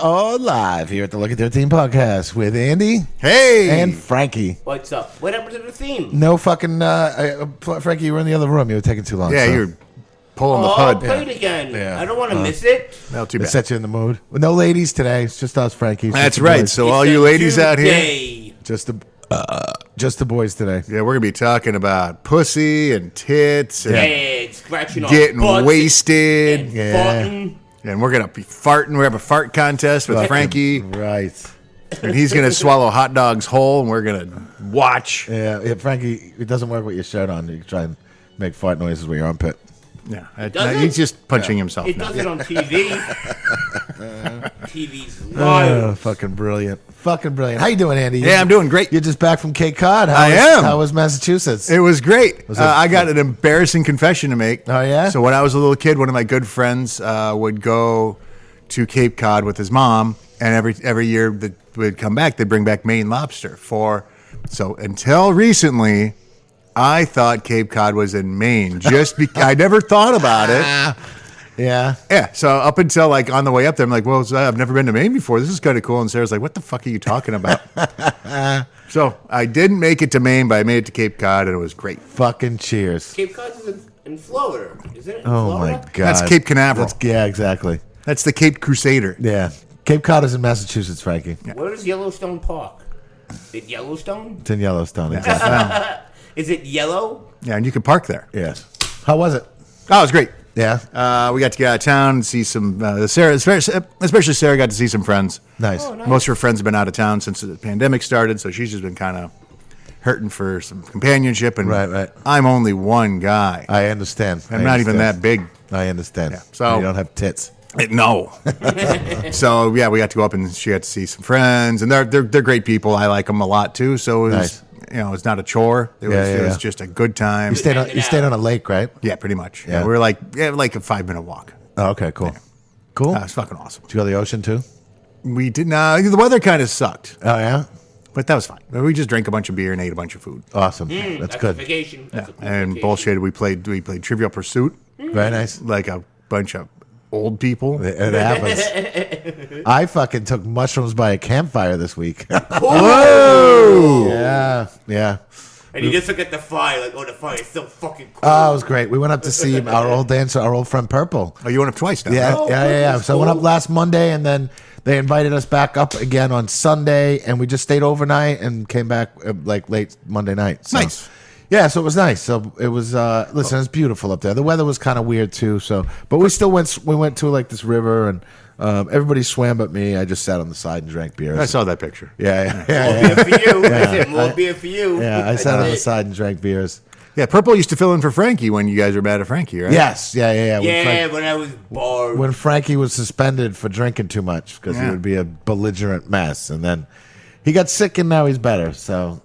are live here at the Look at 13 podcast with Andy. Hey! And Frankie. What's up? What happened to the theme? No fucking, Frankie, you were in the other room. You were taking too long. Yeah, so. you're pulling the Oh, pud. play it again. Yeah. I don't want to miss it. No, too It bad. set you in the mood. No ladies today. It's just us, Frankie. It's That's just the right. boys. So It's all a you ladies new out here, day. Just the boys today. yeah, we're gonna be talking about pussy and tits and Yeah, scratching off getting butts wasted, and Yeah. farting. and we're gonna be farting. We have a fart contest with Frankie, Right. and he's gonna swallow hot dogs whole, and we're gonna watch. Yeah, Frankie, it doesn't work with your shirt on. You can try and make fart noises with your armpit. Yeah, does he's it? just punching himself It now. does it on TV. TV's Oh, live. fucking brilliant. Fucking brilliant. How you doing, Andy? Yeah, I'm doing great. You're just back from Cape Cod. I am. How was Massachusetts? It was great. Was it- I got an embarrassing confession to make. Oh, yeah? So when I was a little kid, one of my good friends would go to Cape Cod with his mom, and every year that we'd come back, they'd bring back Maine lobster So until recently, I thought Cape Cod was in Maine. Just because I never thought about it. Yeah. Yeah. So up until like on the way up there, I'm like, well, I've never been to Maine before. This is kind of cool. And Sarah's like, what the fuck are you talking about? So I didn't make it to Maine, but I made it to Cape Cod, and it was great. Fucking cheers. Cape Cod is in Florida, isn't it? In Oh, Florida? my God. That's Cape Canaveral. Yeah, exactly. That's the Cape Crusader. Yeah. Cape Cod is in Massachusetts, Frankie. Where is Yellowstone Park? Is it Yellowstone? It's in Yellowstone. Exactly. Is it yellow? Yeah, and you could park there. Yes. How was it? Oh, it was great. Yeah. We got to get out of town and see some. Sarah, especially Sarah, got to see some friends. Nice. Oh, nice. Most of her friends have been out of town since the pandemic started, so she's just been kind of hurting for some companionship. And Right. I'm only one guy. I understand. I'm not even that big. I understand. Yeah, so- you don't have tits. No. So yeah, we got to go up and she got to see some friends, and they're great people. I like them a lot too. So it was, Nice. it's not a chore. It Yeah, was yeah. just a good time. You stayed on a lake, right? Yeah, pretty much. Yeah. Yeah, we were like a 5-minute walk. Oh, okay, cool. Cool. It's fucking awesome. Did you go to the ocean too? We did not. The weather kind of sucked, Oh, yeah? but that was fine. We just drank a bunch of beer and ate a bunch of food. Awesome. That's a good. vacation. That's a cool And vacation. bullshit. We played Trivial Pursuit Very nice. like a bunch of old people. It happens. I fucking took mushrooms by a campfire this week. Whoa! Yeah. And you just look at the fire, like, oh, the fire is so fucking cool. Oh, it was great. We went up to see our old dancer, our old friend Purple. Oh, you went up twice now. Yeah, huh? yeah. that's So I went up cool. last Monday, and then they invited us back up again on Sunday, and we just stayed overnight and came back like late Monday night. So, Nice. Yeah, so it was nice. So it was. Listen, it's beautiful up there. The weather was kind of weird too. So, but we still went. We went to like this river, and everybody swam but me. I just sat on the side and drank beer. I saw that picture. Yeah. More beer for you. That's it. More beer for you. Yeah, I That's sat on the it. side and drank beers. Yeah, Purple used to fill in for Frankie when you guys were mad at Frankie, right? Yes, yeah. Yeah, when I was bored. When Frankie was suspended for drinking too much because he Yeah. would be a belligerent mess, and then he got sick, and now he's better. So,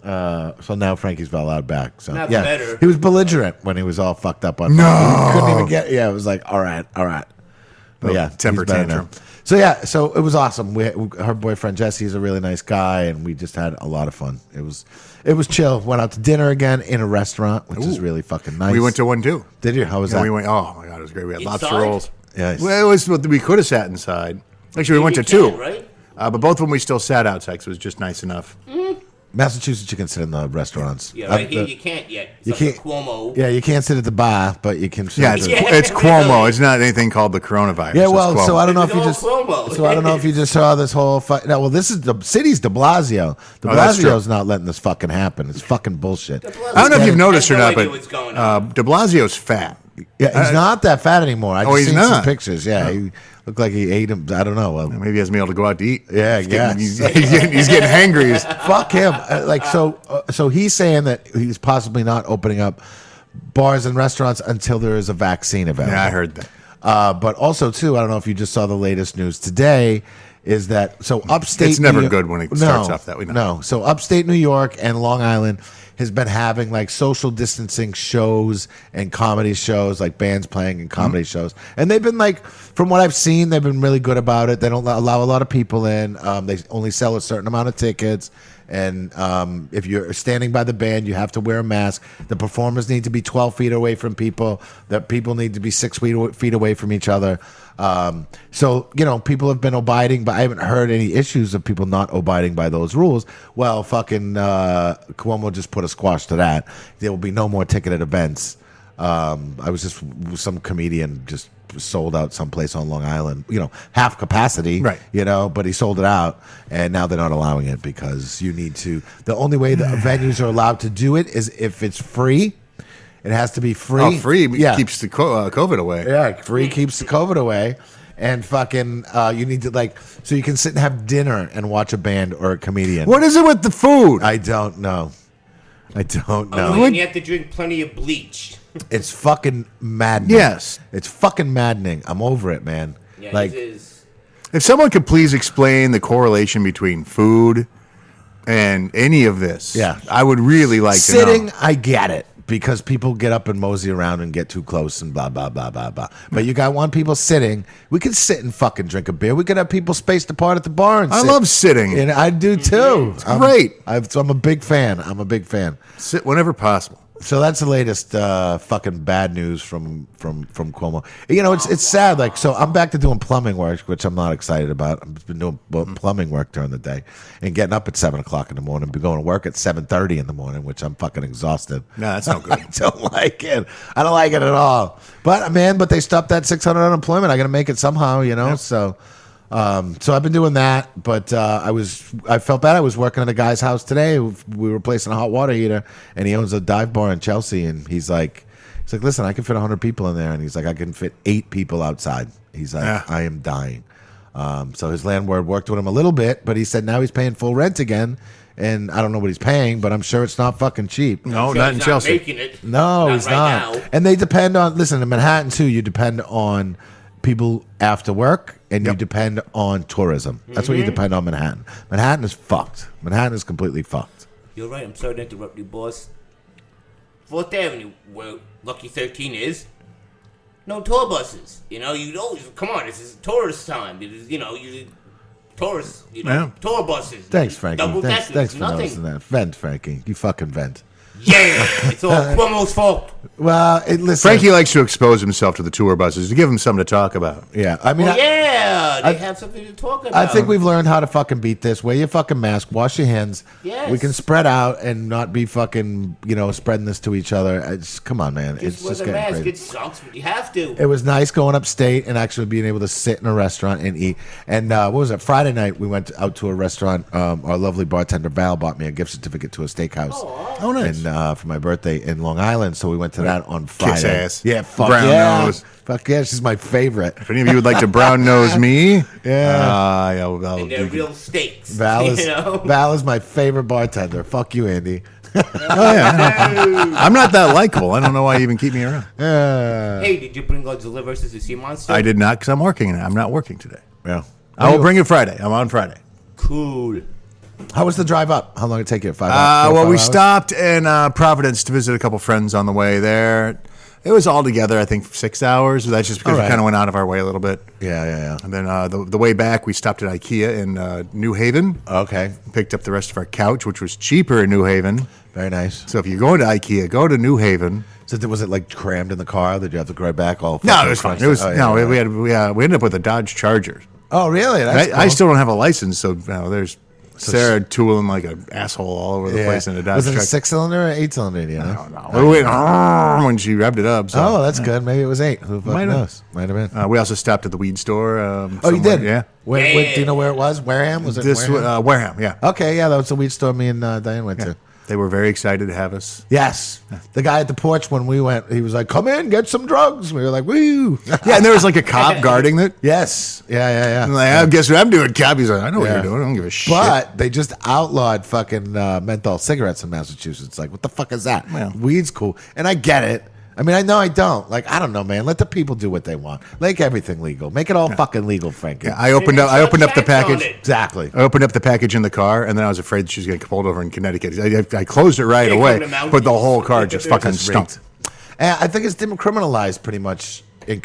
so now Frankie's allowed back. So Not yeah, better. he was belligerent when he was all fucked up on. No. he couldn't even get. Yeah, it was like all right. But yeah, temper he's better now. tantrum. So yeah, so it was awesome. Her boyfriend Jesse's a really nice guy, and we just had a lot of fun. It was chill. Went out to dinner again in a restaurant, which is really fucking nice. We went to one too. Did you? How was Yeah, that? we went. Oh my god, it was great. We had lobster Inside? rolls. Yeah. Well, it was. We could have sat inside. Actually, we went to You two, can, right? but both of them we still sat outside. 'Cause it was just nice enough. Massachusetts, you can sit in the restaurants. Yeah, right here you can't yet. It's you up to can't- Cuomo. Yeah, you can't sit at the bar, but you can sit. Yeah, at it's, the- it's Cuomo. It's not anything called the coronavirus. Yeah, It's well, Cuomo. so I don't know if It's you all just. Cuomo. So I don't know if you just saw this whole. No, well, this is the city's De Blasio. De Oh, that's true. Blasio's not letting this fucking happen. It's fucking bullshit. I don't know if you've noticed or I have not, no idea but what's going on. De Blasio's fat. Yeah, he's not that fat anymore. I just he's seen some not? pictures. Yeah, he looked like he ate him. I don't know. Well, Maybe he hasn't been able to go out to eat. Yeah, he's yeah. getting, he's getting hangry. fuck him. So he's saying that he's possibly not opening up bars and restaurants until there is a vaccine available. Yeah, I heard that. But also, too, I don't know if you just saw the latest news today, is that so upstate. It's never New- good when it starts off that way. No. So upstate New York and Long Island has been having like social distancing shows and comedy shows, like bands playing and comedy shows. And they've been like, from what I've seen, they've been really good about it. They don't allow a lot of people in. They only sell a certain amount of tickets. And if you're standing by the band, you have to wear a mask. The performers need to be 12 feet away from people. The people need to be 6 feet away from each other. So, people have been abiding, but I haven't heard any issues of people not abiding by those rules. Well, fucking Cuomo just put a squash to that. There will be no more ticketed events. I was just some comedian just sold out someplace on Long Island, half capacity, right? But he sold it out, and now they're not allowing it because you need to. The only way the venues are allowed to do it is if it's free. It has to be free. Oh, free keeps the COVID away. Yeah, free keeps the COVID away. And fucking, you need to so you can sit and have dinner and watch a band or a comedian. What is it with the food? I don't know. Oh, and you have to drink plenty of bleach. It's fucking maddening. Yes. It's fucking maddening. I'm over it, man. Yeah, it is. If someone could please explain the correlation between food and any of this, I would really like to know. Sitting, I get it. Because people get up and mosey around and get too close and blah, blah, blah, blah, blah. But you got one people sitting. We can sit and fucking drink a beer. We could have people spaced apart at the bar and I sit. love sitting. And I do too. It's great. I'm a big fan. Sit whenever possible. So that's the latest fucking bad news from Cuomo. It's sad. So I'm back to doing plumbing work, which I'm not excited about. I've been doing plumbing work during the day and getting up at 7:00 in the morning, be going to work at 7:30 in the morning, which I'm fucking exhausted. No, that's not good. I don't like it. I don't like it at all. But they stopped that 600 unemployment. I got to make it somehow, Yep. So. So I've been doing that, but I felt bad. I was working at a guy's house today. We were replacing a hot water heater, and he owns a dive bar in Chelsea. And he's like, listen, I can fit 100 people in there, and he's like, I can fit 8 people outside. He's like, I am dying. So his landlord worked with him a little bit, but he said now he's paying full rent again. And I don't know what he's paying, but I'm sure it's not fucking cheap. No, not in Chelsea. Making it. No, he's right not. now. And they depend on. Listen, in Manhattan too, you depend on people after work, and you depend on tourism. That's what you depend on. Manhattan is fucked. Manhattan is completely fucked. You're right. I'm sorry to interrupt you, boss. 4th Avenue, where Lucky 13 is, no tour buses. Come on, this is tourist time. It is, tourists, tour buses. Thanks, Frankie. Double Thanks deckers, for nothing. noticing that. Vent, Frankie. You fucking vent. Yeah, it's all Cuomo's fault. Well, listen. Frankie likes to expose himself to the tour buses to give him something to talk about. Yeah, I mean, they have something to talk about. I think we've learned how to fucking beat this. Wear your fucking mask. Wash your hands. Yes. We can spread out and not be fucking, spreading this to each other. Come on, man. It's wear just the getting mask. crazy. It sucks, but you have to. It was nice going upstate and actually being able to sit in a restaurant and eat. And what was it? Friday night, we went out to a restaurant. Our lovely bartender, Val, bought me a gift certificate to a steakhouse. Oh, nice. And for my birthday in Long Island. So we went to that on Friday. Kiss ass. Yeah, fuck Brown yeah. nose. Fuck yeah, she's my favorite. If any of you would like to brown nose me, And they're real steaks. Val is my favorite bartender. Fuck you, Andy. I'm not that likable. I don't know why you even keep me around. Hey, did you bring Godzilla versus the Sea Monster? I did not because I'm working. I'm not working today. Yeah. I will bring it Friday. I'm on Friday. Cool. How was the drive up? How long did it take you? 5 hours? Well, 5 we hours? stopped in Providence to visit a couple friends on the way there. It was all together, I think, 6 hours. That's just because we kind of went out of our way a little bit. Yeah. And then the way back, we stopped at IKEA in New Haven. Okay. Picked up the rest of our couch, which was cheaper in New Haven. Very nice. So if you're going to IKEA, go to New Haven. So was it like crammed in the car? Did you have to go right back? All No, it was fine. It was we we ended up with a Dodge Charger. Oh, really? That's I cool. still don't have a license, so there's Sarah tooling like an asshole all over the place in a Dodge Was it truck. a 6-cylinder or 8-cylinder? You know? I don't know. We went when she revved it up. So. Oh, that's good. Maybe it was 8. Who fucking Might have. knows? Might have been. We also stopped at the weed store. Oh, you somewhere. did? Yeah. Where, do you know where it was? Wareham? Was it This Wareham? Wareham, yeah. Okay, yeah, that was the weed store me and Diane went to. They were very excited to have us. Yes. The guy at the porch when we went, he was like, come in, get some drugs. We were like, woo. Yeah, and there was like a cop guarding it. Yes. Yeah. I'm like, I guess what I'm doing, cop. He's like, I know what you're doing. I don't give a shit. But they just outlawed fucking menthol cigarettes in Massachusetts. Like, what the fuck is that? Yeah. Weed's cool. And I get it. I mean, I know I don't. Like, I don't know, man. Let the people do what they want. Make everything legal. Make it all fucking legal, Frankie. I opened up the package. Exactly. I opened up the package in the car, and then I was afraid she was going to get pulled over in Connecticut. I closed it right away, but the whole car just fucking stunk. And I think it's decriminalized pretty much in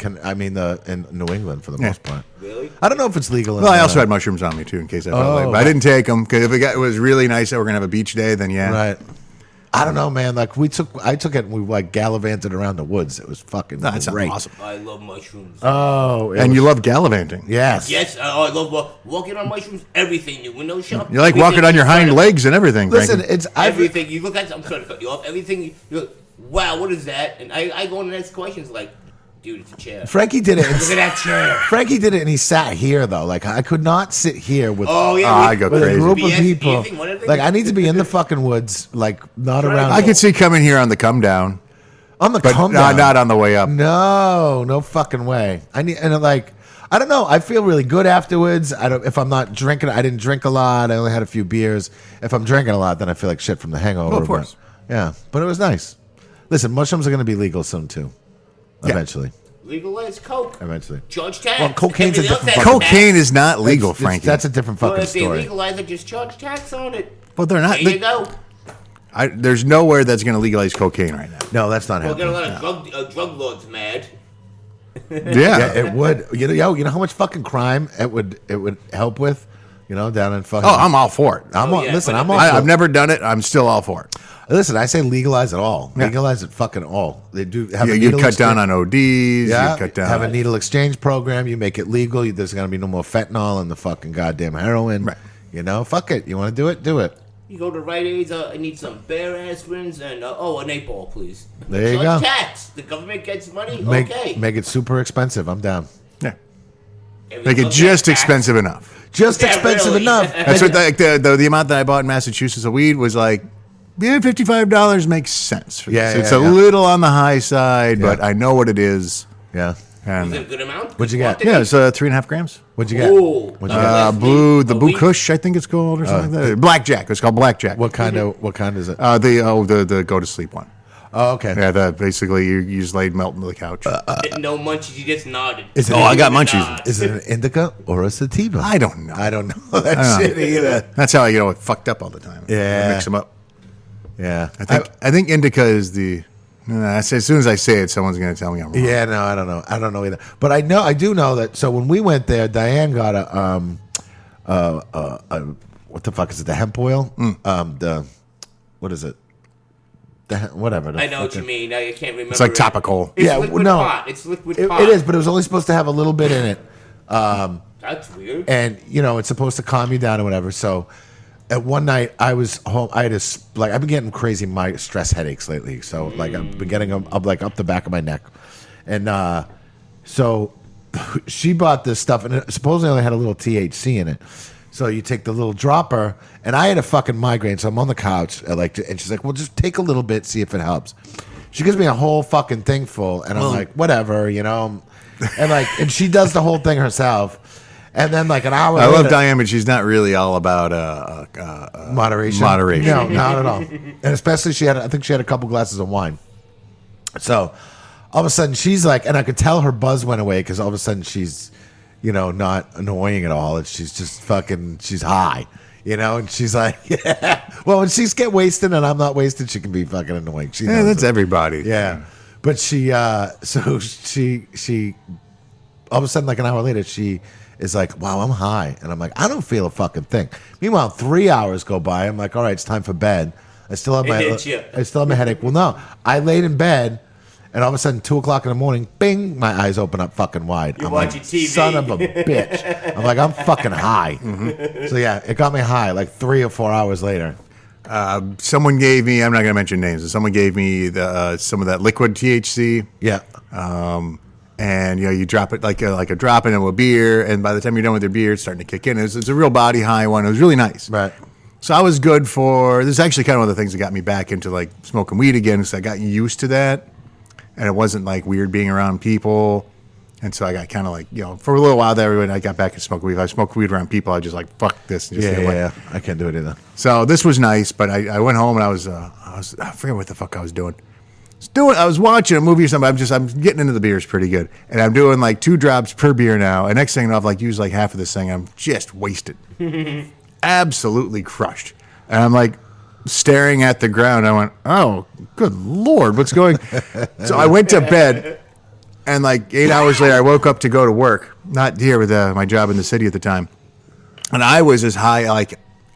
New England for the most part. Really? I don't know if it's legal. Well, I also had mushrooms on me too, in case I felt like. But I didn't take them because if it was really nice that we're gonna have a beach day, then yeah. Right. I don't know, man. Like I took it and we like gallivanted around the woods. It was fucking That sounds great. awesome. I love mushrooms. Oh, And you love gallivanting. yes. Yes, I love walking on mushrooms. Everything. New window shop. You like walking on your hind legs and everything. Listen, Frankie. it's Everything. You look at. I'm sorry to cut you off. Everything. You look, wow, what is that? And I go on the next questions like, dude, it's a chair. Frankie did it. Look at that chair. Frankie did it, and he sat here though. Like I could not sit here with. Oh yeah. I go With a crazy. group of BS people. anything, whatever. Like I need to be in the fucking woods, like not Right. around. I could see coming here on the come down, on the but come down. not on the way up. No fucking way. I don't know. I feel really good afterwards. If I'm not drinking. I didn't drink a lot. I only had a few beers. If I'm drinking a lot, then I feel like shit from the hangover. Well, of course. But, yeah, but it was nice. Listen, mushrooms are going to be legal soon too. Yeah. Eventually. Legalize coke. Eventually. Charge tax. Well, cocaine's a Everything else different has fucking- Cocaine is not legal, It's- Frankie. That's a different Well, fucking if they story. legalize it, just charge tax on it. Well, they're not. There you go. There's nowhere that's going to legalize cocaine right now. No, that's not We'll get a happening. lot of drug lords mad. Yeah, it would. You know how much fucking crime it would help with. Down in fucking. Oh, I'm all for it. Listen, but I'm all. I've never done it. I'm still all for it. Listen, I say legalize it all. Yeah. Legalize it fucking all. They do have a You needle cut down exchange- on ODs. Yeah, You cut down. have a needle exchange program. You make it legal. There's gonna be no more fentanyl in the fucking goddamn heroin. Right. Fuck it. You want to do it? Do it. You go to Rite Aid's, I need some bare aspirins and, an 8-ball, please. There you Charge go. tax. The government gets money? Make Okay. make it super expensive. I'm down. Yeah. Everything Make it else just gets taxed. expensive enough. Just Yeah, expensive really. enough. That's what the amount that I bought in Massachusetts of weed was like. Yeah, $55 makes sense. For Yeah, this. It's yeah, a yeah. little on the high side, but Yeah. I know what it is. Yeah. Was And it a good amount? What'd you get? Quantity? yeah, it's 3.5 grams. What'd you get? Ooh. What'd you get? The Blue weed? Kush, I think it's called, or something like that. Blackjack. It's called Blackjack. What kind is it? The go to sleep one. Oh, okay. Yeah, basically you just laid melting to the couch. No munchies, you just nodded. Is it- I got munchies. Nod. Is it an indica or a sativa? I don't know. I don't know that I don't shit know. either. That's how I get fucked up all the time. Yeah. I mix them up. Yeah. I think indica is the. As soon as I say it, someone's going to tell me I'm wrong. Yeah, no, I don't know. I don't know either. But I do know that. So when we went there, Diane got a what the fuck is it? The hemp oil. What is it? Whatever. I know what you mean. I can't remember. It's like it. topical. It's Yeah, liquid no. pot. It's liquid It pot. is, but it was only supposed to have a little bit in it, That's weird. and it's supposed to calm you down or whatever. So, at one night I was home. I had I've been getting crazy stress headaches lately. So like I've been getting them up the back of my neck, and so she bought this stuff, and it supposedly only had a little THC in it. So you take the little dropper, and I had a fucking migraine, so I'm on the couch, and she's like, "Well, just take a little bit, see if it helps." She gives me a whole fucking thing full, and I'm like, "Whatever," and she does the whole thing herself, and then like an hour. I later, love Diane, but she's not really all about moderation. Moderation. No, not at all. And especially I think she had a couple glasses of wine. So all of a sudden she's like, and I could tell her buzz went away because all of a sudden she's, not annoying at all. And she's just she's high, and she's like, yeah. Well, when she's get wasted and I'm not wasted, she can be fucking annoying. She Yeah, knows that's it. everybody. Yeah. But she, so she, all of a sudden, like an hour later, she is like, wow, I'm high. And I'm like, I don't feel a fucking thing. Meanwhile, 3 hours go by. I'm like, all right, it's time for bed. I still have my headache. Well, no, I laid in bed, and all of a sudden, 2:00 in the morning, bing, my eyes open up fucking wide. You're I'm like, watching TV. son of a bitch. I'm like, I'm fucking high. Mm-hmm. So yeah, it got me high like 3 or 4 hours later. Someone gave me. I'm not going to mention names. Someone gave me some of that liquid THC. Yeah. And you drop it like a drop into a beer, and by the time you're done with your beer, it's starting to kick in. It's a real body high one. It was really nice. Right. So I was good for. This is actually kind of one of the things that got me back into like smoking weed again, because I got used to that, and it wasn't like weird being around people. And so I got kind of like, for a little while there, when I got back to smoking weed, if I smoked weed around people, I was just like, fuck this. And just stay away. Yeah. I can't do it either. So this was nice, but I went home and I was I forget what the fuck I was doing. I was watching a movie or something. I'm getting into the beers pretty good, and I'm doing like 2 drops per beer now. And next thing you know, I've like used like half of this thing. I'm just wasted, absolutely crushed. And I'm like staring at the ground. I went, "Oh, good Lord, what's going?" So I went to bed, and like 8 hours later, I woke up to go to work. Not here with my job in the city at the time, and I was as high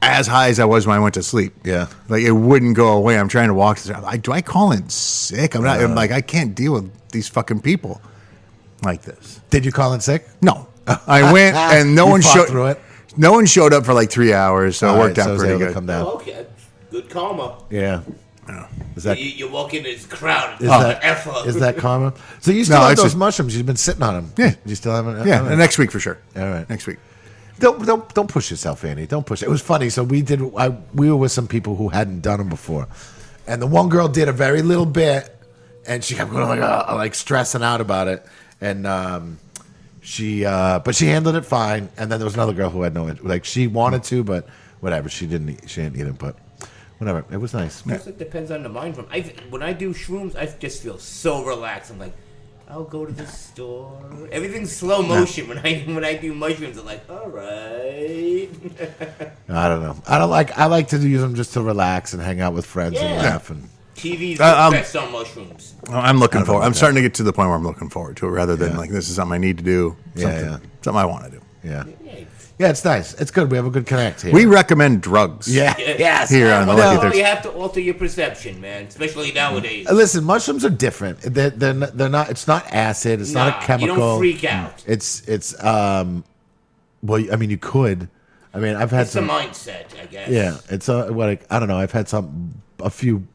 as I was when I went to sleep. Yeah. Like it wouldn't go away. I'm trying to walk. Do I call in sick? I'm not. I'm like, I can't deal with these fucking people like this. Did you call in sick? No. I went and no You one fought showed. through it? No one showed up for like 3 hours, so it worked out I was pretty able to good. come down. Oh, okay. Good karma. Yeah. Is that You walk into this crowd. is F-up. that karma? So you still No, have it's those just- mushrooms? You've been sitting on them. Yeah. You still haven't? Yeah, all right. next week for sure. All right. Next week. Don't push yourself, Andy. Don't push it. It was funny. So we were with some people who hadn't done them before, and the one girl did a very little bit, and she kept going like stressing out about it, and but she handled it fine. And then there was another girl who had she wanted to, but whatever. She didn't either. But whatever. It was nice. It depends on the mind frame. When I do shrooms, I just feel so relaxed. I'm like, I'll go to the store. Everything's slow motion when I do mushrooms. I'm like, all right. I don't know. I like to use them just to relax and hang out with friends and Yeah. laugh and. TV's the best on mushrooms. I'm looking forward. I'm about starting to get to the point where I'm looking forward to it, rather than like this is something I need to do. Something I want to do. Yeah. Yeah, it's nice. It's good. We have a good connect here. We recommend drugs. Yeah. Yes. Here on the Well, Lucky Thursday. you have to alter your perception, man. Especially nowadays. Listen, mushrooms are different. They're not. It's not acid. It's not a chemical. You don't freak out. It's well, I mean, you could. I mean, I've had It's the some. mindset, I guess. Yeah, it's I don't know. I've had a few.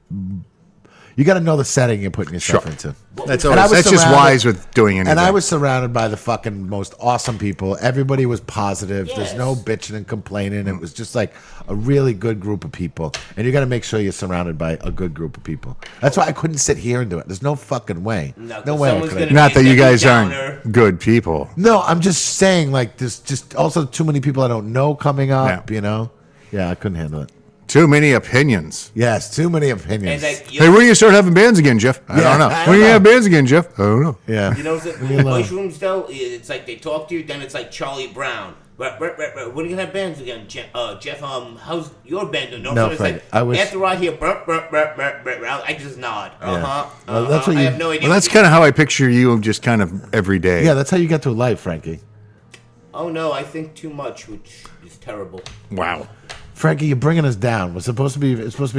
You got to know the setting you're putting yourself into. That's And I was just surrounded- wise with doing anything. And I was surrounded by the fucking most awesome people. Everybody was positive. There's no Yes. bitching and complaining. It was just like a really good group of people. And you got to make sure you're surrounded by a good group of people. That's why I couldn't sit here and do it. There's no fucking way. No, No 'cause way. I someone's could gonna- Not that you guys Downer. aren't good people. No, I'm just saying, like, there's just also too many people I don't know coming up, you know? Yeah, I couldn't handle it. Too many opinions. Yes, too many And opinions. like, Hey, when are you start having bands again, Jeff? I Yeah, don't know. I When don't are you know. have bands again, Jeff? I don't know. Yeah. You know, the mushrooms though, it's like they talk to you, then it's like Charlie Brown. Right. When are you gonna have bands again, Jeff? How's your band doing? No, So it's Frank, like, I was- after I hear burp, I just nod. Well, that's what I you- have no idea. Well, that's kind of how I picture you, just kind of every day. Yeah, that's how you get through life, Frankie. Oh no, I think too much, which is terrible. Wow. Frankie, you're bringing us down. It's supposed to be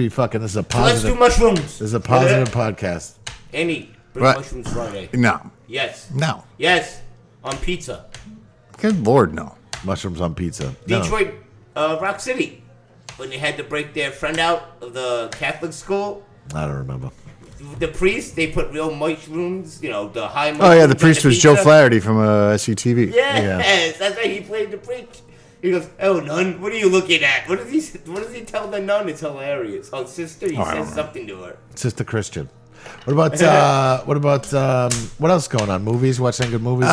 fucking. This is a Let's do positive. mushrooms. This is a positive podcast. Andy, bring What? mushrooms Friday. No. Yes. No. Yes. On pizza. Good Lord, no. Mushrooms on pizza. No. Detroit, Rock City. When they had to break their friend out of the Catholic school, I don't remember. the priest, they put real mushrooms, the high Oh, mushrooms. yeah, the on priest was Joe pizza. Flaherty from SCTV. Yes, that's why he played the priest. He goes, "Oh, nun, what are you looking at? What does he tell the nun? It's hilarious. Oh, sister, he I don't says know. something to her. Sister Christian. What about what else going on? Movies? Watching good movies?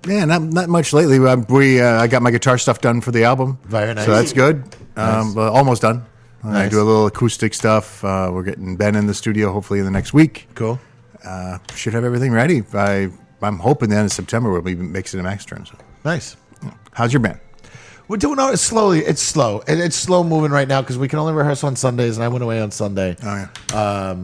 Yeah, not much lately. I got my guitar stuff done for the album. Very nice. So that's good. Well, almost done. I Nice. do a little acoustic stuff. We're getting Ben in the studio hopefully in the next week. Cool. Should have everything ready. I'm hoping the end of September we'll be mixing and mastering. So. Nice. How's your band? We're doing it slowly. It's slow. It's slow moving right now because we can only rehearse on Sundays, and I went away on Sunday. Oh yeah.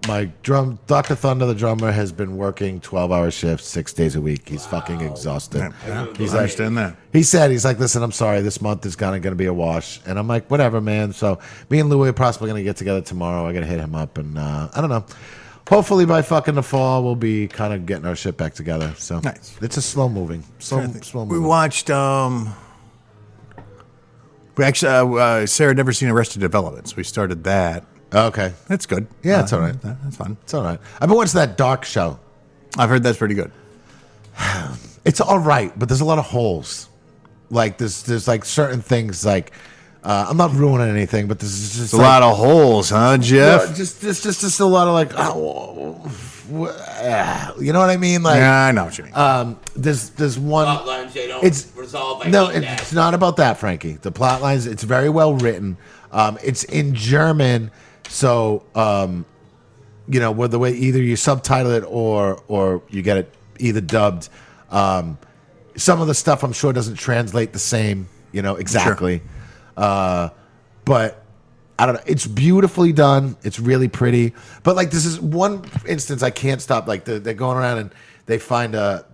My Dr. Thunder, the drummer, has been working 12-hour shifts 6 days a week. He's fucking exhausted. He's understand that. He's like, listen, I'm sorry, this month is kind of going to be a wash. And I'm like, whatever, man. So me and Louie are possibly going to get together tomorrow. I got to hit him up. And I don't know. Hopefully by fucking the fall, we'll be kind of getting our shit back together. So Nice. It's a slow moving. Slow We moving. watched. We actually Sarah had never seen Arrested Development, so we started that. Okay. That's good. Yeah, it's all right. That's fun. It's all right. I've been watching that Dark show. I've heard that's pretty good. It's all right, but there's a lot of holes. Like there's like certain things like I'm not ruining anything, but there's just It's a lot of holes, huh, Jeff? just a lot of like you know what I mean? Like Yeah, I know what you mean. there's one. Plot lines they don't It's resolve. no, it's not about that, Frankie. The plot lines, it's very well written. It's in German, So, where the way either you subtitle it or you get it either dubbed. Some of the stuff I'm sure doesn't translate the same, exactly. Sure. But I don't know. It's beautifully done. It's really pretty. But like this is one instance I can't stop. Like they're going around and they find a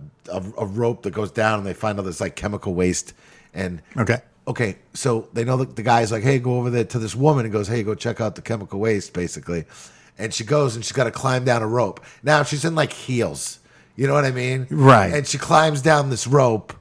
rope that goes down and they find all this like chemical waste. And okay, so they know that the guy's like, hey, go over there to this woman and goes, hey, go check out the chemical waste, basically. And she goes and she's got to climb down a rope. Now she's in like heels. You know what I mean? Right. And she climbs down this rope.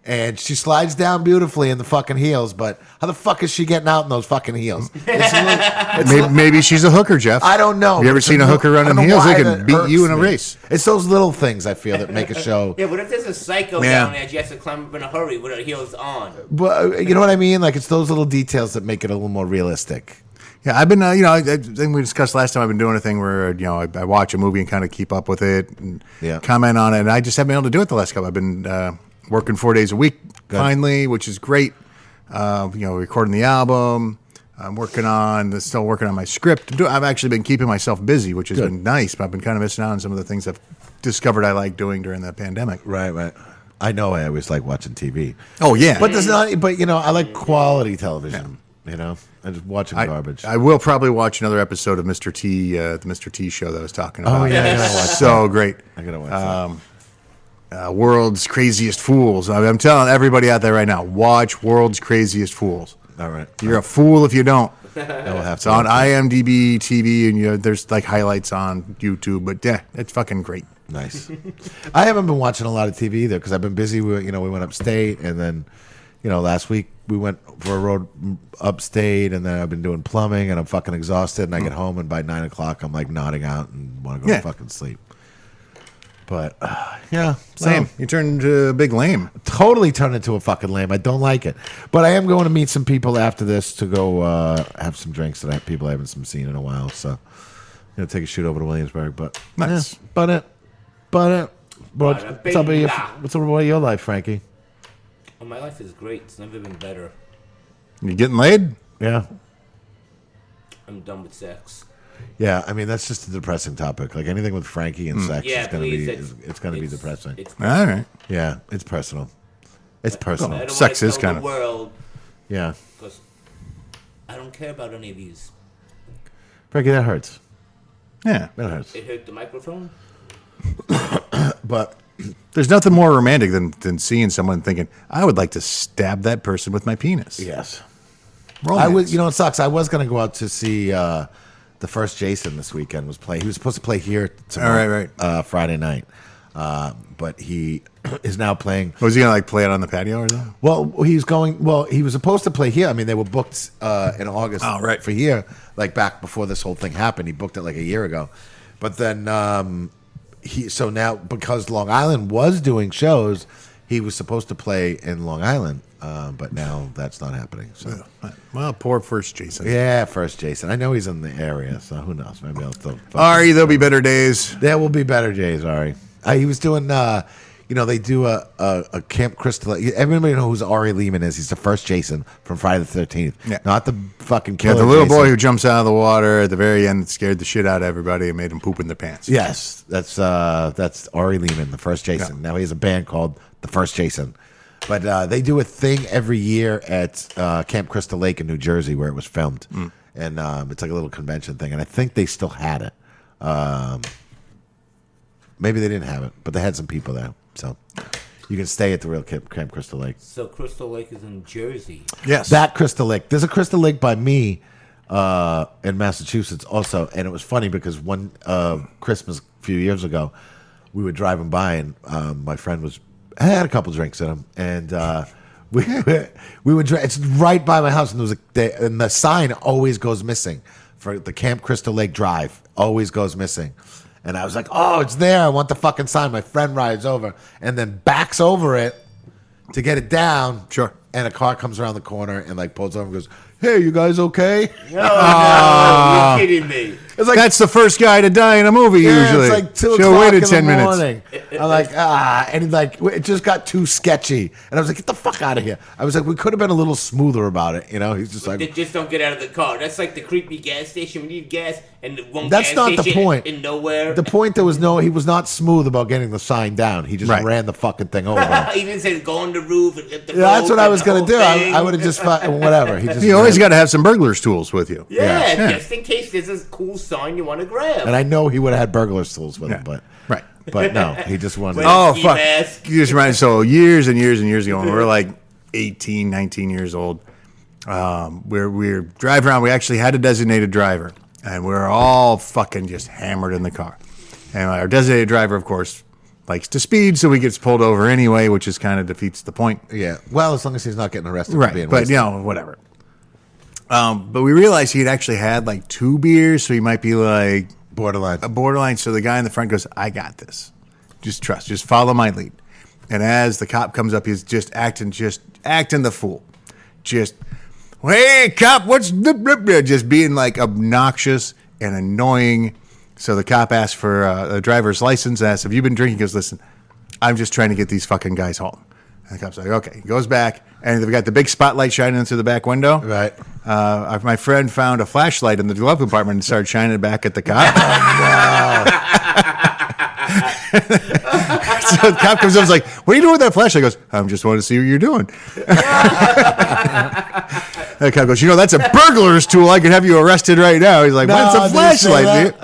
And she slides down beautifully in the fucking heels, but how the fuck is she getting out in those fucking heels? Maybe she's a hooker, Jeff. I don't know. Have you ever seen a hooker run in heels? They can beat you in a race. It's those little things, I feel, that make a show. Yeah, what if there's a psycho down there? She has to climb up in a hurry with her heels on. But you know what I mean? Like, it's those little details that make it a little more realistic. Yeah, I've been, I think we discussed last time, I've been doing a thing where, I watch a movie and kind of keep up with it and comment on it. And I just haven't been able to do it the last couple. I've been working 4 days a week, finally, which is great. Recording the album. I'm still working on my script. I've actually been keeping myself busy, which has been nice, but I've been kind of missing out on some of the things I've discovered I like doing during the pandemic. Right. I know I always like watching TV. Oh, yeah. But I like quality television, I'm just watching garbage. I will probably watch another episode of Mr. T, the Mr. T show that I was talking about. Oh, yeah, I gotta watch so that. Great. I gotta watch that. World's Craziest Fools. I'm telling everybody out there right now, watch World's Craziest Fools. All right. You're a fool if you don't. It's on IMDb TV, and there's like highlights on YouTube, but yeah, it's fucking great. Nice. I haven't been watching a lot of TV either because I've been busy. We went upstate, and then, last week we went for a road upstate, and then I've been doing plumbing, and I'm fucking exhausted, and I get home, and by 9 o'clock I'm like nodding out and want to go to fucking sleep. But Same. You turned into a big lame. Totally turned into a fucking lame. I don't like it. But I am going to meet some people after this to go have some drinks that people I haven't seen in a while. So I'm going to take a shoot over to Williamsburg. But nice. What's up about your life, Frankie? Oh, my life is great. It's never been better. You getting laid? Yeah. I'm done with sex. Yeah, I mean that's just a depressing topic. Like anything with Frankie and sex is going to be depressing. All right. Yeah, it's personal. It's personal. I don't Sex want is to kind tell of. the world. Yeah. Because I don't care about any of these. Frankie, that hurts. Yeah, that hurts. It hurt the microphone. But there's nothing more romantic than seeing someone thinking, I would like to stab that person with my penis. Yes. Romance. It sucks. I was going to go out to see the first Jason this weekend. He was supposed to play here tomorrow, right. Friday night. But he is now playing. Was he going to play it on the patio or something? Well, he was supposed to play here. I mean, they were booked in August for here, like back before this whole thing happened. He booked it like a year ago. But then so now because Long Island was doing shows, he was supposed to play in Long Island. But now that's not happening. So, well, poor first Jason. Yeah, first Jason. I know he's in the area, so who knows? Maybe I'll still. Ari, there'll be better days. There will be better days, Ari. He was doing. They do a Camp Crystal. Everybody knows who Ari Lehman is. He's the first Jason from Friday the 13th. Yeah. Not the fucking killer. Yeah, the little Jason. boy who jumps out of the water at the very end that scared the shit out of everybody and made them poop in their pants. Yes, that's Ari Lehman, the first Jason. Yeah. Now he has a band called the First Jason. But they do a thing every year at Camp Crystal Lake in New Jersey where it was filmed. And it's like a little convention thing. And I think they still had it. Maybe they didn't have it, but they had some people there. So you can stay at the real Camp Crystal Lake. So Crystal Lake is in Jersey. Yes. That Crystal Lake. There's a Crystal Lake by me in Massachusetts also. And it was funny because one Christmas a few years ago, we were driving by and my friend had a couple drinks in him, and we would. It's right by my house, and and the sign always goes missing for the Camp Crystal Lake Drive. Always goes missing, and I was like, "Oh, it's there! I want the fucking sign." My friend rides over and then backs over it to get it down. Sure. And a car comes around the corner and pulls over and goes, "Hey, you guys okay?" No, you're kidding me. It's like That's the first guy to die in a movie usually. It's like 2 Should've o'clock waited in 10 the minutes. morning. I'm like, and like it just got too sketchy. And I was like, get the fuck out of here. I was like, we could have been a little smoother about it. You know, he's just They like, just don't get out of the car. That's like the creepy gas station. We need gas, and the one that's gas not the station point. in nowhere. The point there was he was not smooth about getting the sign down. He just Right. ran the fucking thing over. He didn't say go on the roof and get the Yeah, that's rope what I and was the gonna whole do. thing. I would have just whatever. He just You always ran. got to have some burglar's tools with you. Yeah, just in case there's a cool sign you want to grab. And I know he would have had burglar's tools with Yeah. him, but Right. no, he just wanted. Wait. Oh, Ski fuck. mask. You just remind So years and years and years ago, when we were like 18, 19 years old, we're driving around. We actually had a designated driver, and we were all fucking just hammered in the car. And our designated driver, of course, likes to speed, so he gets pulled over anyway, which is kind of defeats the point. Yeah. Well, as long as he's not getting arrested for Right. being But, wasted. you know, whatever. But we realized he had actually had like 2 beers, so he might be like borderline. a borderline. So the guy in the front goes, I got this. Just trust. Just follow my lead. And as the cop comes up, he's just acting the fool. Just, hey, cop, what's the... Just being like obnoxious and annoying. So the cop asks for a driver's license, asks, have you been drinking? He goes, listen, I'm just trying to get these fucking guys home. And the cop's like, okay. He goes back, and they've got the big spotlight shining in through the back window. Right. My friend found a flashlight in the glove compartment and started shining it back at the cop. So the cop comes up and is like, what are you doing with that flashlight? He goes, I'm just wanting to see what you're doing. The cop goes, that's a burglar's tool. I could have you arrested right now. He's like, well, it's a flashlight, dude.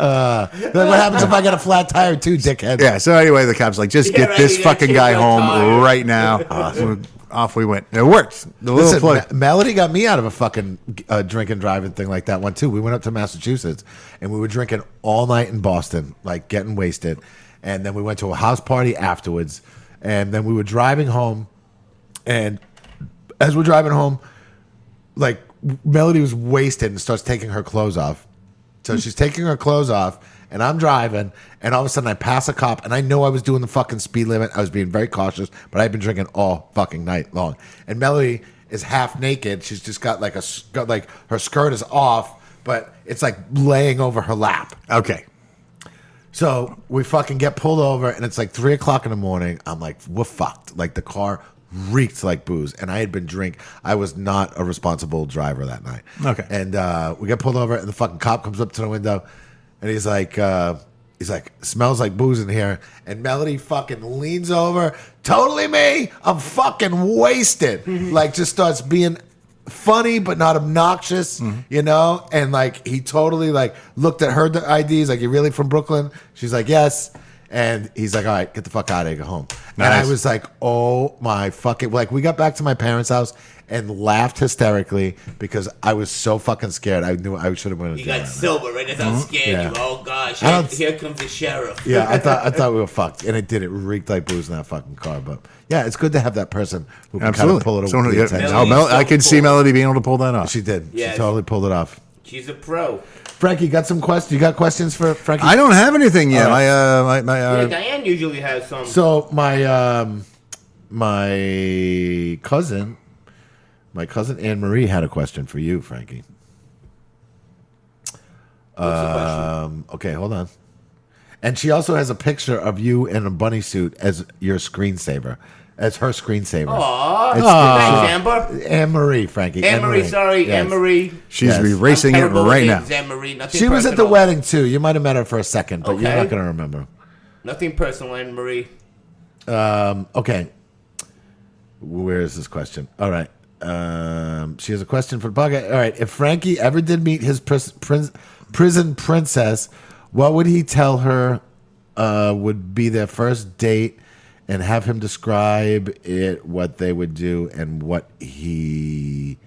Then what happens if I get a flat tire too, dickhead? Yeah, so anyway, the cop's like, just Yeah, get right, this you gotta fucking change guy your home tire. right now. So off we went. It worked. The little Listen, plug. Melody got me out of a fucking drink and driving thing like that one too. We went up to Massachusetts and we were drinking all night in Boston, like getting wasted. And then we went to a house party afterwards. And then we were driving home. And as we're driving home, like Melody was wasted and starts taking her clothes off. So she's taking her clothes off, and I'm driving, and all of a sudden I pass a cop, and I know I was doing the fucking speed limit. I was being very cautious, but I've been drinking all fucking night long. And Melody is half naked. She's just got like her skirt is off, but it's like laying over her lap. Okay. So we fucking get pulled over, and it's like 3 o'clock in the morning. I'm like, we're fucked. Like the car reeked like booze, and I had been drink. I was not a responsible driver that night. Okay. And we get pulled over, and the fucking cop comes up to the window, and he's like, smells like booze in here. And Melody fucking leans over, totally me. I'm fucking wasted. Like just starts being funny but not obnoxious, and like he totally like looked at her IDs, like, you really from Brooklyn? She's like, yes. And he's like, all right, get the fuck out of here, go home. And I Nice. was like, oh my fucking, like we got back to my parents' house and laughed hysterically because I was so fucking scared. I knew I should have went to You jail. got sober, right? That's how scared Yeah. you. Oh gosh, I don't- here comes the sheriff. Yeah, I thought we were fucked, and it did. It reeked like booze in that fucking car. But yeah, it's good to have that person who can Absolutely. kind of pull it Someone over. who- the attention. Oh, I could see Melody being able to pull that off. She did. Yes. She totally pulled it off. She's a pro. Frankie, got some questions? You got questions for Frankie? I don't have anything yet. All right. Yeah, Diane usually has some. So my cousin Anne Marie had a question for you, Frankie. What's the question? Okay, hold on. And she also has a picture of you in a bunny suit as your screensaver, as her screensaver. Aw, It's- thanks, Amber. Anne Marie, Frankie. Anne Marie, sorry, Yes. Anne Marie. She's Yes. erasing I'm it terrible with right now. names, Anne Marie. Nothing She was at the personal. wedding too. You might have met her for a second, but you're Okay. not going to remember. Nothing personal, Anne Marie. Okay. Where is this question? All right. She has a question for the podcast. All right. If Frankie ever did meet his prison princess, what would he tell her would be their first date, and have him describe it, what they would do, and what he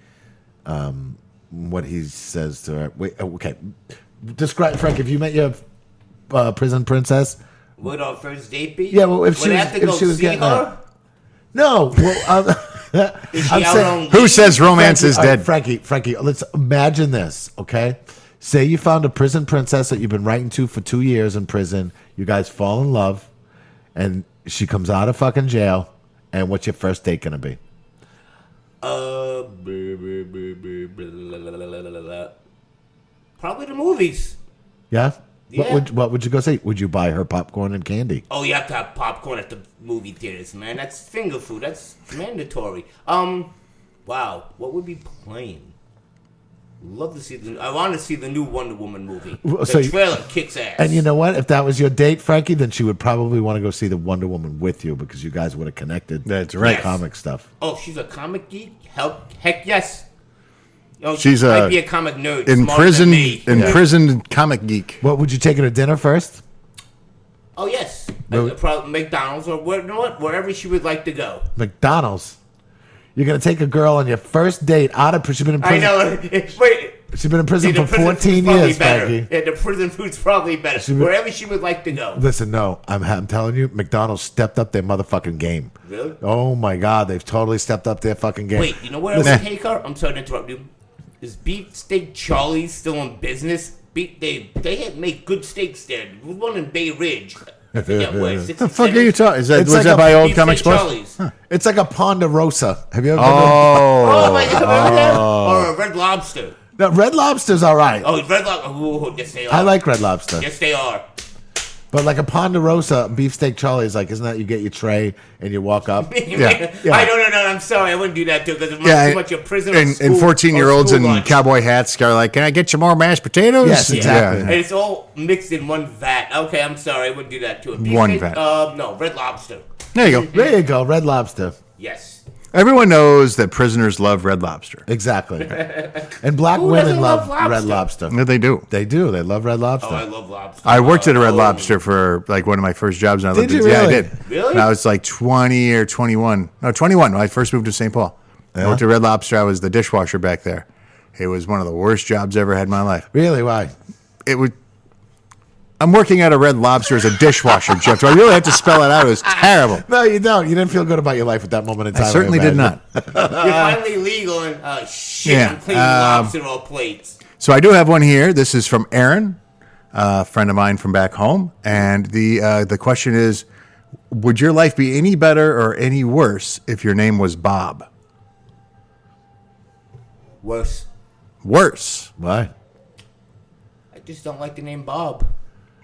says to her? Wait. Okay. Describe, Frank. If you met your prison princess. Would our first date be? Yeah, well, if Would she I was- have to if go she was see getting her? out. No. Well, Is she I'm out saying- on Who leave? says romance is all right, dead? Frankie, let's imagine this, okay? Say you found a prison princess that you've been writing to for 2 years in prison. You guys fall in love, and she comes out of fucking jail. And what's your first date gonna be? Probably the movies. Yeah? Yeah. What would you go say? Would you buy her popcorn and candy? Oh, you have to have popcorn at the movie theaters, man. That's finger food. That's mandatory. Wow. What would be playing? Love to see I want to see the new Wonder Woman movie. The trailer kicks ass. And you know what? If that was your date, Frankie, then she would probably want to go see the Wonder Woman with you because you guys would have connected. That's right. Yes. Comic stuff. Oh, she's a comic geek? Heck yes. Oh, She's might be a comic nerd. Imprisoned comic geek. What would you take her to dinner first? Oh yes, Well- probably McDonald's or you know what, wherever she would like to go. McDonald's. You're gonna take a girl on your first date out of she's been in prison. I know. Wait. She's been in prison the for prison 14 food's probably years, better. Frankie. Yeah, the prison food's probably better. Wherever she would like to go. Listen, no, I'm telling you, McDonald's stepped up their motherfucking game. Really? Oh my God, they've totally stepped up their fucking game. Wait, you know where I would take her? I'm sorry to interrupt you. Is Beefsteak Charlie's still in business? They make good steaks there. There was one in Bay Ridge. I forget where. What the fuck are you talking? Was It's that like by a Old Comic Express? Charlie's. It's like a Ponderosa. Have you ever Oh, my God. Or a Red Lobster. been to? No, Red Lobster's all right. Oh, Red Lobster. Oh, yes, they are. I like Red Lobster. Yes, they are. But like a Ponderosa, Beefsteak Charlie is like, isn't that you get your tray and you walk up? Yeah. I don't know. I'm sorry. I wouldn't do that too because it's too much of prison. And 14-year-olds in cowboy hats are like, "Can I get you more mashed potatoes?" Yes, exactly. And it's all mixed in one vat. Okay, I'm sorry. I wouldn't do that to it. One vat. No, Red Lobster. There you go. There you go, Red Lobster. Yes. Everyone knows that prisoners love Red Lobster. Exactly. And black Who women doesn't love love Red lobster? Lobster. Yeah, they do. They do. They love Red Lobster. Oh, I love lobster. I worked at a Red Oh. Lobster for like one of my first jobs. And I Did lived you Yeah, I really? did. Really? When I was like 20 or 21. No, 21 when I first moved to St. Paul. I worked at Red Lobster. I was the dishwasher back there. It was one of the worst jobs I ever had in my life. Really? Why? I'm working at a Red Lobster as a dishwasher, Jeff. Do I really have to spell it out? It was terrible. No, you don't. You didn't feel good about your life at that moment in time. I certainly did imagine. not. You're finally legal and shit. Yeah, I'm cleaning lobster off plates. So I do have one here. This is from Aaron, a friend of mine from back home. And the question is, would your life be any better or any worse if your name was Bob? Worse. Worse. Why? I just don't like the name Bob.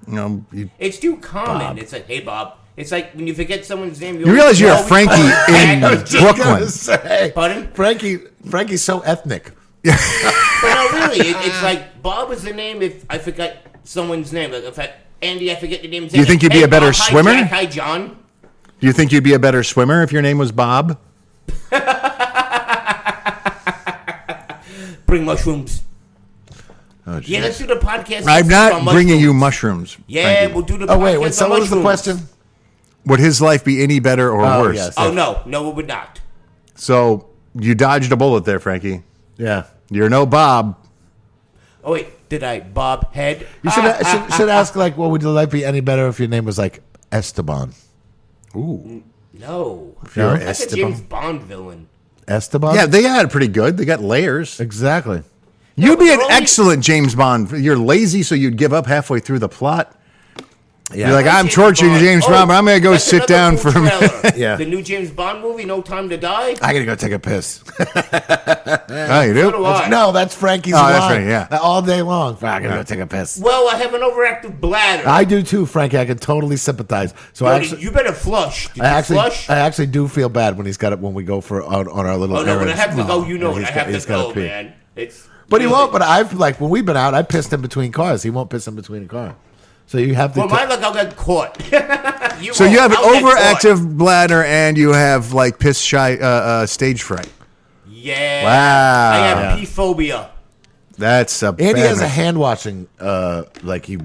You know, It's too common. It's like, hey, Bob. It's like when you forget someone's name. you realize you're a Frankie in Brooklyn. Pardon? Frankie's so ethnic. But no, really, it's like Bob is the name. If I forget someone's name, like if Andy, I forget your name. You think you'd be a better Bob, swimmer? Hi, Jack, hi, John. Do you think you'd be a better swimmer if your name was Bob? Bring mushrooms. Oh, Yeah, let's do the podcast. I'm about not bringing you mushrooms. mushrooms. Yeah, Frankie. we'll do the. Oh wait, podcast wait. So on what was the mushrooms. question? Would his life be any better or Oh, worse? yes. Oh no, it would not. So you dodged a bullet there, Frankie. Yeah. You're no Bob. Oh wait, did I bob head? You should ask like, what would your life be any better if your name was like Esteban? Ooh. No, you're that's a Esteban. James Bond villain. Esteban? Yeah, they got it pretty good. They got layers. Exactly. You'd be an they're only- excellent James Bond. You're lazy, so you'd give up halfway through the plot. Yeah. You're like, I'm torturing James Bond, but I'm going to go that's sit another down cool for a minute. trailer. Yeah. The new James Bond movie, No Time to Die. I gotta go take a piss. Oh, you do? So do I. No, that's Frankie's Oh, that's line. right, yeah. All day long. I gotta go take a piss. Well, I have an overactive bladder. I do too, Frankie. I can totally sympathize. So Yo, actually, you better flush. Did I you actually, flush? I actually do feel bad when he's got it when we go for on our little. Oh no, when I errands. have to go, you know Yeah, it. I have he's to go, gotta pee. man. It's. But he really- won't. But I've like when we've been out, I pissed in between cars. He won't piss in between a car. So you have to. Well, my luck, I'll get caught. So you have an I'll get caught. overactive bladder and you have like piss shy stage fright. Yeah. Wow. I have Yeah. pee phobia. That's a Andy bad has a man. hand washing. Like he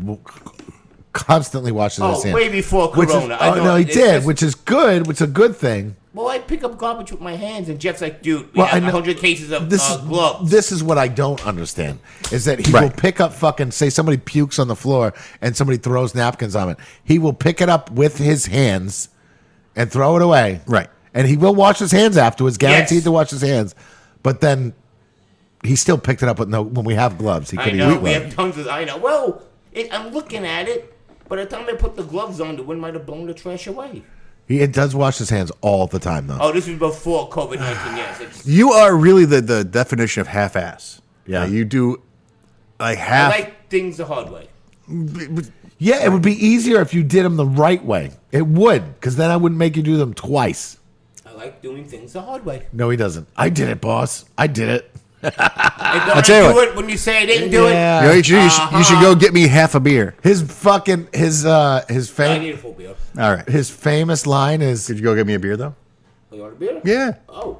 constantly washes his Oh, hands. way before Which is, Corona. I know, no, he it's did, just- which is good. Which is a good thing. Well, I pick up garbage with my hands, and Jeff's like, dude, we Well, I have know- 100 cases of This gloves. This is what I don't understand is that he Right. will pick up fucking say somebody pukes on the floor and somebody throws napkins on it. He will pick it up with his hands and throw it away. Right. And he will wash his hands afterwards, guaranteed Yes. to wash his hands. But then he still picked it up with no when we have gloves. He I could know, eat we one. have tons of. I know. Well, I'm looking at it, but by the time I put the gloves on, the wind might have blown the trash away. He does wash his hands all the time though. Oh, this was before COVID-19. Yes, it's, You are really the definition of half-ass. Yeah. You do like I half. like things the hard way. Yeah, it would be easier if you did them the right way. It would, because then I wouldn't make you do them twice. I like doing things the hard way. No, he doesn't. I did it, boss. I did it. I'll tell you do it when you say I didn't do it. You, know, you should go get me half a beer. His fucking I need a full beer. All right. his famous line is Could you go get me a beer though? Oh, you want a beer? Yeah. Oh.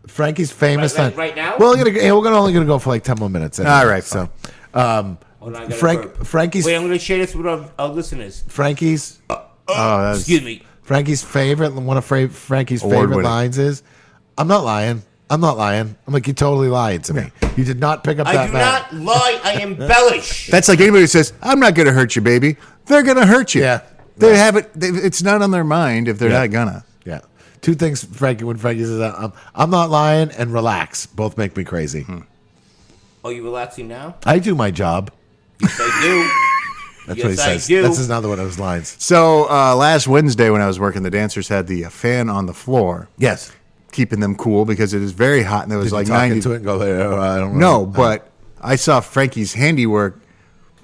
Frankie's famous Right- line. right now? Well, we're only gonna go for like 10 more minutes. Anyway, All right, So, Hold on, I gotta burp. Frankie's Wait, I'm going to share this with our listeners. Frankie's Excuse me. Frankie's favorite one of Frankie's favorite Award-winning. lines is, "I'm not lying. I'm not lying." I'm like, "You totally lied to me. You did not pick up I that do map." not lie. I embellish. That's like anybody who says, "I'm not going to hurt you, baby." They're going to hurt you. Yeah. They Right. have it. It's not on their mind if they're Yeah. not gonna. Yeah. Two things when Frankie says, I'm not lying and relax. Both make me crazy. Are you relaxing now? I do my job. Yes, I do. That's Yes, what he I says. do. That's another one of his lines. So last Wednesday when I was working, the dancers had the fan on the floor, Yes. keeping them cool because it is very hot and it was Did like you talk 90. into it and go, "Oh, I don't No, know." but I saw Frankie's handiwork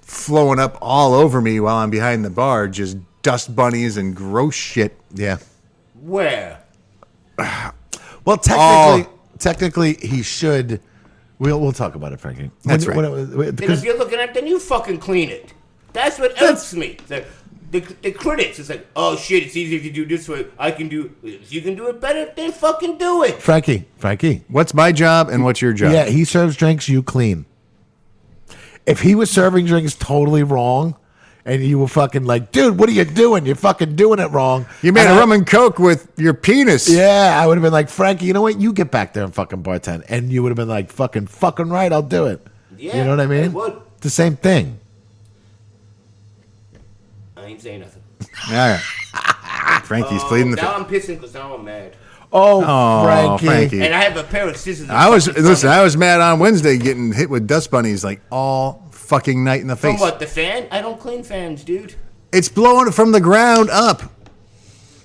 flowing up all over me while I'm behind the bar, just dust bunnies and gross shit. Yeah. Where? Well, technically, he should. We'll talk about it, Frankie. That's right. Then Because if you're looking at it, then you fucking clean it. That's what irks me. The critics, it's like, oh shit, it's easy if you do this way. I can do. If you can do it better, then fucking do it. Frankie, What's my job and what's your job? yeah, he serves drinks. You clean. If he was serving drinks totally wrong, and you were fucking like, "Dude, what are you doing? You're fucking doing it wrong." You made And a I- rum and coke with your penis. Yeah, I would have been like, "Frankie, you know what? You get back there and fucking bartend," and you would have been like, "Fucking right, I'll do it." Yeah, you know what I mean? I would. The same thing. I ain't saying nothing. All right. Frankie's pleading the Now fifth. I'm pissing because now I'm mad. Oh, Oh, Frankie. Frankie. And I have a pair of scissors. I was mad on Wednesday getting hit with dust bunnies like all fucking night in the From face. what, the fan? I don't clean fans, dude. It's blowing from the ground up.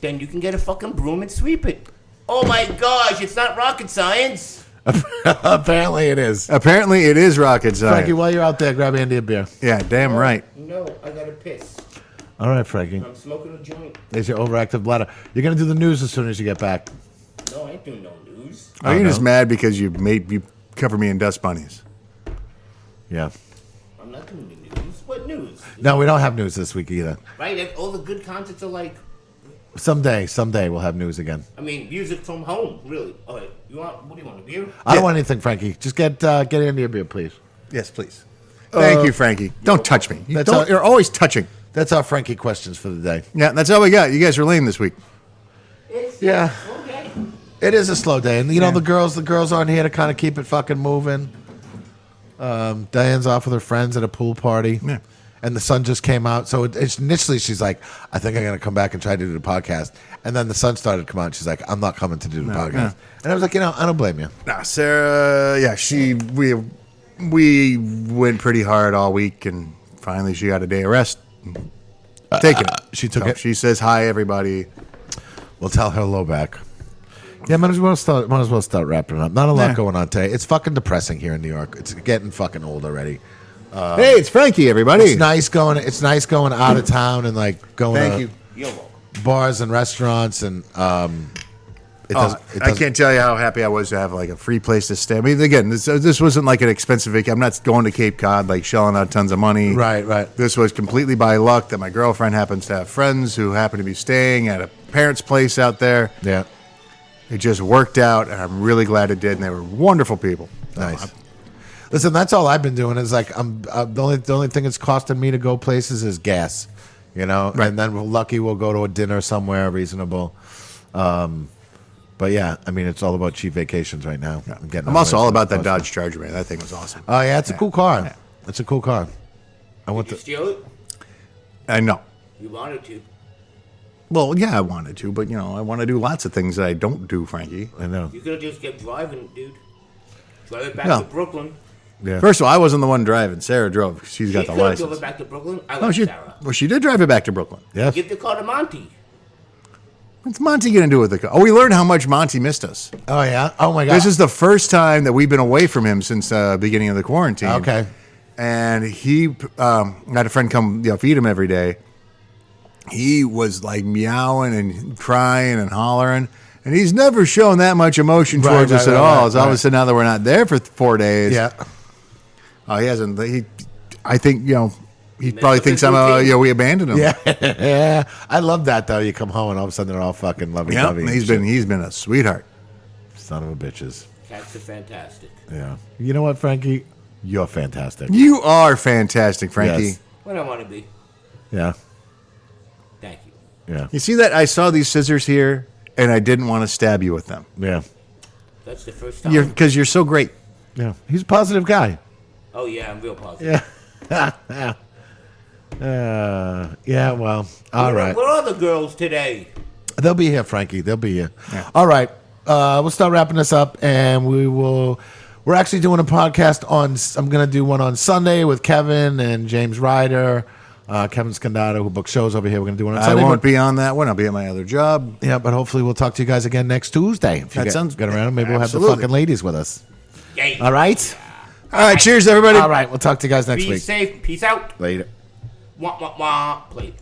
Then you can get a fucking broom and sweep it. Oh my gosh, it's not rocket science. Apparently it is. Apparently, it is rocket science. Frankie, while you're out there, grab Andy a beer. Yeah, damn right. No, I gotta piss. All right, Frankie. I'm smoking a joint. There's your overactive bladder. You're going to do the news as soon as you get back. No, I ain't doing no news. Are you no. just mad because you cover me in dust bunnies? Yeah. I'm not doing the news. What news? No, we don't have news this week either. Right? All the good concerts are like, Someday we'll have news again. I mean, music from home, really. All right, what do you want, a beer? I don't want anything, Frankie. Just get Andy a beer, please. Yes, please. Thank you, Frankie. Don't touch me. That's all- You're always touching. That's our Frankie questions for the day. Yeah, that's all we got. You guys are lame this week. It's Yeah. okay. It is a slow day, and you know the girls aren't here to kind of keep it fucking moving. Diane's off with her friends at a pool party, Yeah. and the sun just came out. So initially she's like, "I think I'm gonna come back and try to do the podcast," and then the sun started to come out. And she's like, "I'm not coming to do the podcast," yeah. and I was like, I don't blame you. Nah, Sarah, yeah, we went pretty hard all week, and finally she got a day of rest. Take it. She took So it. She says hi, everybody. We'll tell her hello back. Yeah, might as well start wrapping it up. Not a lot Yeah. going on today. It's fucking depressing here in New York. It's getting fucking old already. Hey, it's Frankie, everybody. It's nice going out of town and like going Thank to you. You're welcome. bars and restaurants and I can't tell you how happy I was to have like a free place to stay. I mean, again, this wasn't like an expensive vacation. I'm not going to Cape Cod like shelling out tons of money. Right. This was completely by luck that my girlfriend happens to have friends who happen to be staying at a parent's place out there. Yeah. It just worked out, and I'm really glad it did. And they were wonderful people. Nice. Listen, that's all I've been doing. Is like the only thing it's costing me to go places is gas, you know. Right. And then we're lucky we'll go to a dinner somewhere reasonable. But yeah, I mean it's all about cheap vacations right now. I'm also all about that Dodge Charger, man. That thing was awesome. Oh yeah, it's a cool car. It's a cool car. I want Did you the. steal it? I know. You wanted to. Well, yeah, I wanted to, but I want to do lots of things that I don't do, Frankie. I know. You could have just kept driving, dude. Drive it back No. to Brooklyn. Yeah. First of all, I wasn't the one driving. Sarah drove. She's got She the could have drove license. it back to Brooklyn. I Oh, like Sarah. she did drive it back to Brooklyn. Yes. Give the car to Monty. What's Monty going to do with the car? Oh, we learned how much Monty missed us. Oh yeah. Oh my god. This is the first time that we've been away from him since the beginning of the quarantine. okay. and he had a friend come feed him every day. He was like meowing and crying and hollering, and he's never shown that much emotion towards us at all. All of a sudden, now that we're not there for 4 days, he hasn't. I think he probably thinks we abandoned him. Yeah, I love that though. You come home and all of a sudden they're all fucking lovey-dovey. He's been a sweetheart. Son of a bitches. Cats are fantastic. Yeah. You know what, Frankie? You're fantastic. You are fantastic, Frankie. Yes. What I want to be. Yeah. Thank you. Yeah. You see that? I saw these scissors here, and I didn't want to stab you with them. Yeah. That's the first time. Because you're so great. Yeah. He's a positive guy. Oh, yeah, I'm real positive. Yeah. Yeah, well, all right. Where are the girls today? They'll be here, Frankie. They'll be here. Yeah. All right. We'll start wrapping this up, and we're actually doing a podcast I'm going to do one on Sunday with Kevin and James Ryder, Kevin Scandado, who books shows over here. We're going to do one on Sunday. I won't be on that one. I'll be at my other job. Yeah, but hopefully we'll talk to you guys again next Tuesday. If you get around, maybe we'll have the fucking ladies with us. Yay. All right? All right, cheers, everybody. All right, we'll talk to you guys next week. Be safe. Peace out. Later. Wah, wah, wah. Play.